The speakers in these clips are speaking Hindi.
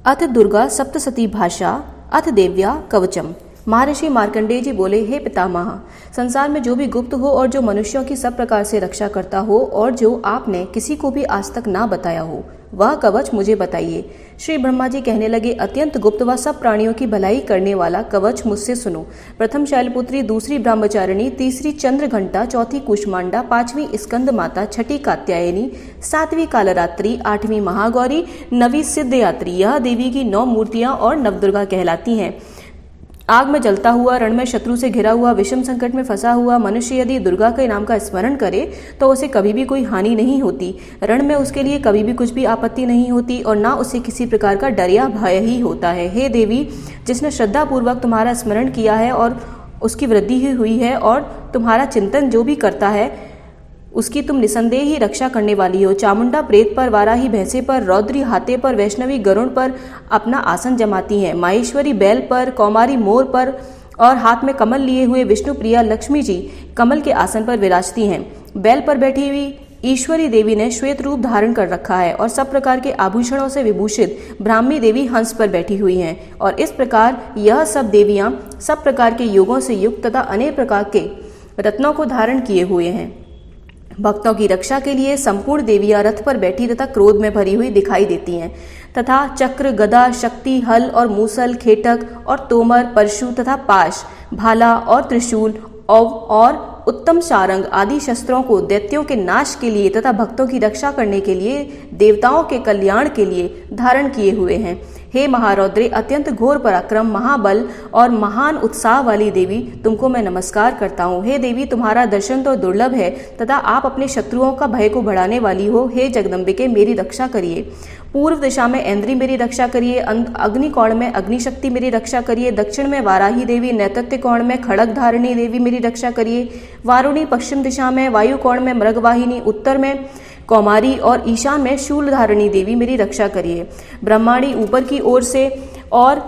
अथ दुर्गा सप्तसती भाषा अथ देव्या कवचम। महर्षि मार्कंडेय जी बोले, हे पितामह, संसार में जो भी गुप्त हो और जो मनुष्यों की सब प्रकार से रक्षा करता हो और जो आपने किसी को भी आज तक ना बताया हो, वह कवच मुझे बताइए। श्री ब्रह्मा जी कहने लगे, अत्यंत गुप्त व सब प्राणियों की भलाई करने वाला कवच मुझसे सुनो। प्रथम शैलपुत्री, दूसरी ब्रह्मचारिणी, तीसरी चंद्रघंटा, चौथी कुष्मांडा, पांचवी स्कंद माता, छठी कात्यायनी, सातवीं कालरात्रि, आठवीं महागौरी, नवीं सिद्धयात्री। यह देवी की 9 मूर्तियां और नवदुर्गा कहलाती हैं। आग में जलता हुआ, रण में शत्रु से घिरा हुआ, विषम संकट में फंसा हुआ मनुष्य यदि दुर्गा के नाम का स्मरण करे तो उसे कभी भी कोई हानि नहीं होती। रण में उसके लिए कभी भी कुछ भी आपत्ति नहीं होती और ना उसे किसी प्रकार का डर या भय ही होता है। हे देवी, जिसने श्रद्धा पूर्वक तुम्हारा स्मरण किया है और उसकी वृद्धि ही हुई है और तुम्हारा चिंतन जो भी करता है उसकी तुम निसंदेह ही रक्षा करने वाली हो। चामुंडा प्रेत पर, वाराही भैंसे पर, रौद्री हाथे पर, वैष्णवी गरुड़ पर अपना आसन जमाती हैं। माहेश्वरी बैल पर, कौमारी मोर पर और हाथ में कमल लिए हुए विष्णु प्रिया लक्ष्मी जी कमल के आसन पर विराजती हैं। बैल पर बैठी हुई ईश्वरी देवी ने श्वेत रूप धारण कर रखा है और सब प्रकार के आभूषणों से विभूषित ब्राह्मी देवी हंस पर बैठी हुई हैं। और इस प्रकार यह सब देवियां सब प्रकार के योगों से युक्त तथा अनेक प्रकार के रत्नों को धारण किए हुए हैं। भक्तों की रक्षा के लिए संपूर्ण देवियां रथ पर बैठी तथा क्रोध में भरी हुई दिखाई देती हैं तथा चक्र, गदा, शक्ति, हल और मूसल, खेटक और तोमर, परशु तथा पाश, भाला और त्रिशूल और उत्तम सारंग आदि शस्त्रों को दैत्यों के नाश के लिए तथा भक्तों की रक्षा करने के लिए, देवताओं के कल्याण के लिए धारण किए हुए हैं। हे महारौद्रे, अत्यंत घोर पराक्रम, महाबल और महान उत्साह वाली देवी, तुमको मैं नमस्कार करता हूँ। हे देवी, तुम्हारा दर्शन तो दुर्लभ है तथा आप अपने शत्रुओं का भय को बढ़ाने वाली हो। हे जगदम्बिके, मेरी रक्षा करिए। पूर्व दिशा में ऐन्द्री मेरी रक्षा करिए, अग्नि कोण में अग्निशक्ति मेरी रक्षा करिए, दक्षिण में वाराही देवी, नैऋत्य कोण में खड़ग धारिणी देवी मेरी रक्षा करिए, वारुणी पश्चिम दिशा में, वायु कोण में मृगवाहिनी, उत्तर में कौमारी और ईशान में शूलधारिणी देवी मेरी रक्षा करिए। ब्रह्माणी ऊपर की ओर से और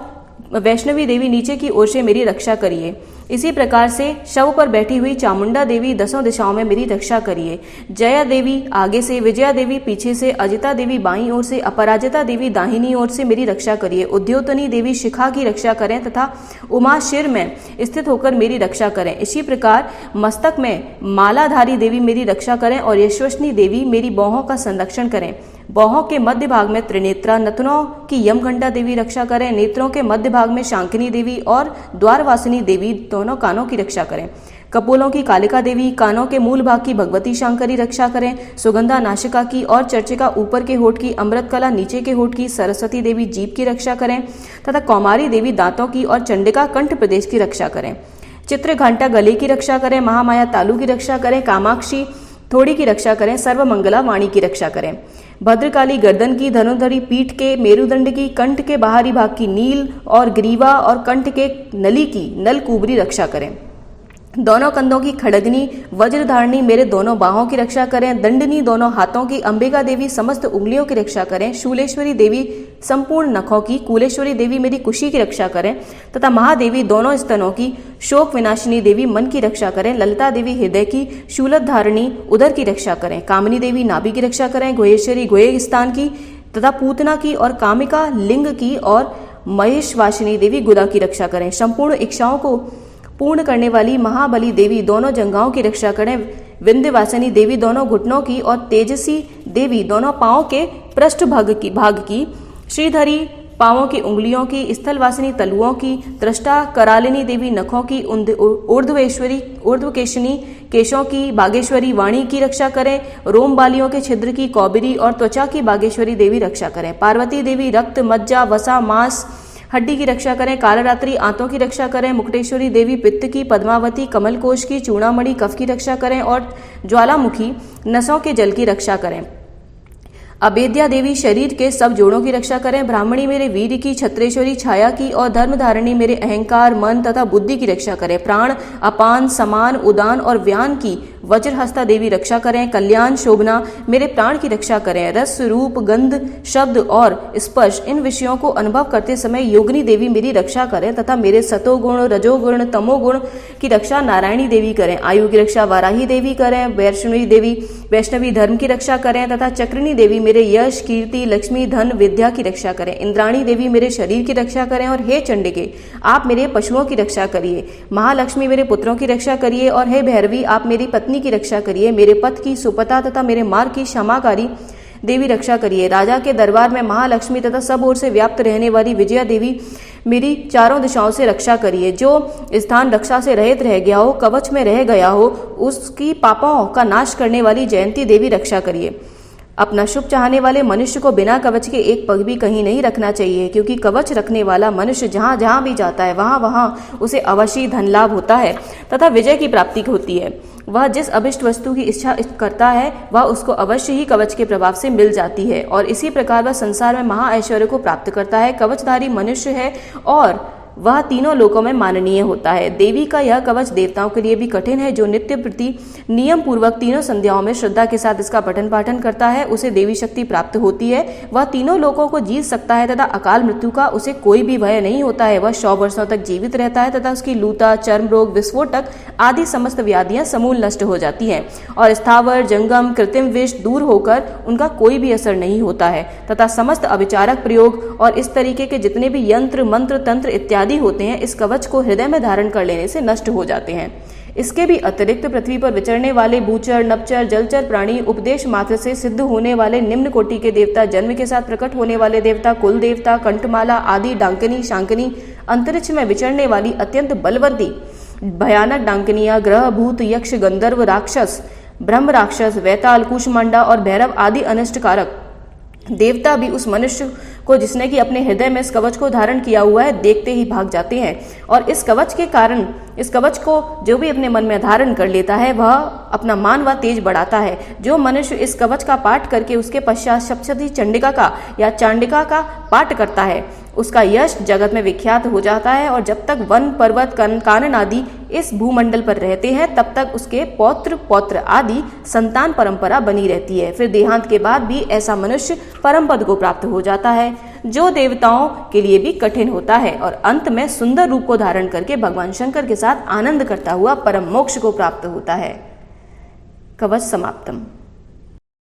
वैष्णवी देवी नीचे की ओर से मेरी रक्षा करिए। इसी प्रकार से शव पर बैठी हुई चामुंडा देवी दसों दिशाओं में मेरी रक्षा करिए। जया देवी आगे से, विजया देवी पीछे से, अजिता देवी बाईं ओर से, अपराजिता देवी दाहिनी ओर से मेरी रक्षा करिए। उद्योतनी देवी शिखा की रक्षा करें तथा उमा शिर में स्थित होकर मेरी रक्षा करें। इसी प्रकार मस्तक में मालाधारी देवी मेरी रक्षा करें और यशस्विनी देवी मेरी बाहों का संरक्षण करें। बाहों के मध्य भाग में त्रिनेत्रा, नथनों की यमघंटा देवी रक्षा करें। नेत्रों के मध्य भाग में शांकिनी देवी और द्वारवासिनी देवी दोनों कानों की रक्षा करें। कपोलों की कालिका देवी, कानों के मूल भाग की भगवती शांकरी रक्षा करें। सुगंधा नाशिका की और चर्चिका ऊपर के होठ की, अमृत कला नीचे के होठ की, सरस्वती देवी जीभ की रक्षा करें तथा कौमारी देवी दांतों की और चंडिका कंठ प्रदेश की रक्षा करें। चित्रघंटा गले की रक्षा करें। महामाया तालु की रक्षा करें। कामाक्षी थोड़ी की रक्षा करें। सर्वमंगला वाणी की रक्षा करें। भद्रकाली गर्दन की, धनुर्धरी पीठ के, मेरुदंड की, कंठ के बाहरी भाग की, नील और ग्रीवा और कंठ के नली की नलकुबरी रक्षा करें। दोनों कंधों की खड़गनी, वज्रधारणी मेरे दोनों बाहों की रक्षा करें। दंडनी दोनों हाथों की, अंबिका देवी समस्त उंगलियों की रक्षा करें। शूलेश्वरी देवी संपूर्ण नखों की, कुलेश्वरी देवी मेरी कुशी की रक्षा करें तथा महादेवी दोनों स्तनों की, शोक विनाशिनी देवी मन की रक्षा करें। ललिता देवी हृदय की, शूलधारिणी उदर की रक्षा करें। कामिनी देवी नाभि की रक्षा करें। गुहेश्वरी गुहे स्थान की तथा पूतना की और कामिका लिंग की और महेशवासिनी देवी गुदा की रक्षा करें। संपूर्ण इच्छाओं को पूर्ण करने वाली महाबली देवी दोनों जंघाओं की रक्षा करें। विंध्यवासिनी देवी दोनों घुटनों की और तेजसी देवी दोनों पांवों के पृष्ठ भाग की, श्रीधरी पांवों की उंगलियों की, स्थलवासिनी तलुओं की, दृष्टा करालिनी देवी नखों की, ऊर्ध्वकेशिनी केशों की, बागेश्वरी वाणी की रक्षा करें। रोम बालियों के छिद्र की, कौबिरी और त्वचा की बागेश्वरी देवी रक्षा करें। पार्वती देवी रक्त, मज्जा, वसा, मांस, हड्डी की रक्षा करें। कालरात्रि आंतों की रक्षा करें। मुक्तेश्वरी देवी पित्त की, पद्मावती कमलकोश की, चूड़ामणि कफ की रक्षा करें और ज्वालामुखी नसों के जल की रक्षा करें। अभेद्या देवी शरीर के सब जोड़ों की रक्षा करें। ब्राह्मणी मेरे वीर की, छत्रेश्वरी छाया की और धर्मधारिणी मेरे अहंकार, मन तथा बुद्धि की रक्षा करें। प्राण, अपान, समान, उदान और व्यान की वज्रहस्ता देवी रक्षा करें। कल्याण शोभना मेरे प्राण की रक्षा करें। रस रूप गंध शब्द और स्पर्श इन विषयों को अनुभव करते समय योगिनी देवी मेरी रक्षा करें तथा मेरे सतोगुण रजोगुण तमोगुण की रक्षा नारायणी देवी करें। आयु की रक्षा वाराही देवी करें। वैष्णवी धर्म की रक्षा करें तथा चक्रिणी देवी मेरे यश कीर्ति लक्ष्मी धन विद्या की रक्षा करें। इंद्राणी देवी मेरे शरीर की रक्षा करें। और हे चंडिके आप मेरे पशुओं की रक्षा करिए। महालक्ष्मी मेरे पुत्रों की रक्षा करिए। और हे भैरवी आप मेरी पत्नी की रक्षा करिए। मेरे पथ की सुपता तथा मेरे मार्ग की क्षमाकारी देवी रक्षा करिए। राजा के दरबार में महालक्ष्मी तथा सब ओर से व्याप्त रहने वाली विजया देवी मेरी चारों दिशाओं से रक्षा करिए। जो स्थान रक्षा से रहित रह गया हो कवच में रह गया हो उसकी पापों का नाश करने वाली जयंती देवी रक्षा करिए। अपना शुभ चाहने वाले मनुष्य को बिना कवच के एक पग भी कहीं नहीं रखना चाहिए, क्योंकि कवच रखने वाला मनुष्य जहाँ जहाँ भी जाता है वहाँ वहाँ उसे अवश्य धन लाभ होता है तथा विजय की प्राप्ति होती है। वह जिस अभिष्ट वस्तु की इच्छा करता है वह उसको अवश्य ही कवच के प्रभाव से मिल जाती है और इसी प्रकार वह संसार में महा ऐश्वर्य को प्राप्त करता है। कवचधारी मनुष्य है और वह तीनों लोकों में माननीय होता है। देवी का यह कवच देवताओं के लिए भी कठिन है। जो नित्य प्रति नियम पूर्वक तीनों संध्याओं में श्रद्धा के साथ इसका पठन पाठन करता है उसे देवी शक्ति प्राप्त होती है। वह तीनों लोकों को जीत सकता है तथा अकाल मृत्यु का उसे कोई भी भय नहीं होता है। वह 100 वर्षों तक जीवित रहता है तथा उसकी लूता चर्म रोग विस्फोटक आदि समस्त व्याधियां समूल नष्ट हो जाती हैं और स्थावर जंगम कृत्रिम विष दूर होकर उनका कोई भी असर नहीं होता है तथा समस्त अविचारक प्रयोग और इस तरीके के जितने भी यंत्र मंत्र तंत्र इत्यादि होते हैं इस कवच को हृदय में धारण कर लेने से नष्ट हो जाते हैं। इसके भी अतिरिक्त पृथ्वी पर विचरने वाले भूचर नपचर जलचर प्राणी उपदेश मात्र से सिद्ध होने वाले निम्न कोटि के देवता जन्म के साथ प्रकट होने वाले देवता कुल देवता कंठमाला आदि डांकनी शांकनी अंतरिक्ष में विचरने वाली अत्यंत बलवती भयानक डांकनिया ग्रह भूत यक्ष गंधर्व राक्षस ब्रह्म राक्षस वैताल कुष्मांडा और भैरव आदि अनिष्टकारक देवता भी उस मनुष्य को जिसने कि अपने हृदय में इस कवच को धारण किया हुआ है देखते ही भाग जाते हैं और इस कवच के कारण इस कवच को जो भी अपने मन में धारण कर लेता है वह अपना मान व तेज बढ़ाता है। जो मनुष्य इस कवच का पाठ करके उसके पश्चात सप्तशती चंडिका का या चांडिका का पाठ करता है उसका यश जगत में विख्यात हो जाता है और जब तक वन पर्वत कानन आदि इस भूमंडल पर रहते हैं तब तक उसके पौत्र पौत्र आदि संतान परंपरा बनी रहती है। फिर देहांत के बाद भी ऐसा मनुष्य परम पद को प्राप्त हो जाता है जो देवताओं के लिए भी कठिन होता है और अंत में सुंदर रूप को धारण करके भगवान शंकर के साथ आनंद करता हुआ परम मोक्ष को प्राप्त होता है। कवच समाप्तम।